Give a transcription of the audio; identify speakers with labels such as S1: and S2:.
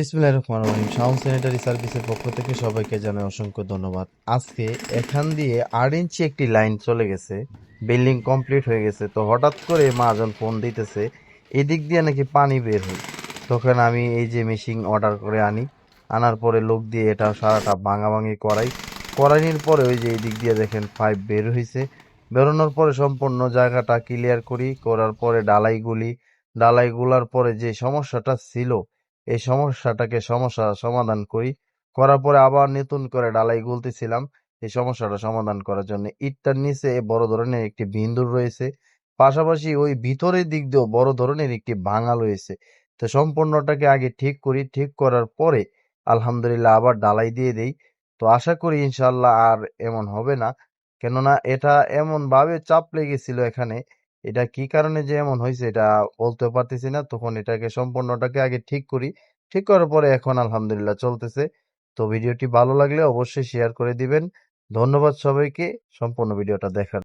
S1: বিসমিল্লাহির রহমানির রহিম। Sound sanitary সার্ভিসের পক্ষ থেকে সবাইকে জানাই অসংখ্য ধন্যবাদ। আজকে এখান দিয়ে 8 ইঞ্চি একটি লাইন চলে গেছে, বিল্ডিং কমপ্লিট হয়ে গেছে। তো হঠাৎ করে মহাজন ফোন দিতেছে এদিক দিয়ে নাকি পানি বের হয়। তখন আমি এই যে মেশিন অর্ডার করে আনি, আনার পরে লোক দিয়ে এটা সারাটা ভাঙাভাঙি করাইনির পরে ওই যে এই দিক দিয়ে দেখেন পাইপ বের হয়েছে। বেরোনোর পরে সম্পূর্ণ জায়গাটা ক্লিয়ার করার পরে ডালাই গুলার পরে যে সমস্যাটা ছিল, এই সমস্যা সমাধান করার পরে আবার নতুন করে ডালাই গুলতেছিলাম এই সমস্যাটা সমাধান করার জন্য। ইটটার নিচে বড় ধরনের একটি বিন্দুর রয়েছে, পাশাপাশি ওই ভিতরের দিক দিয়েও বড় ধরনের একটি ভাঙা রয়েছে। তো সম্পূর্ণটাকে আগে ঠিক করার পরে আলহামদুলিল্লাহ আবার ডালাই দিয়ে দেই। তো আশা করি ইনশাল্লাহ আর এমন হবে না, কেননা এটা এমন ভাবে চাপ লেগেছিল এখানে। এটা কি কারণে যে এমন হয়েছে এটা বলতে পারতেছি না। তখন এটাকে সম্পূর্ণটাকে আগে ঠিক করার পরে এখন আলহামদুলিল্লাহ চলতেছে। তো ভিডিওটি ভালো লাগলে অবশ্যই শেয়ার করে দিবেন। ধন্যবাদ সবাইকে সম্পূর্ণ ভিডিওটা দেখার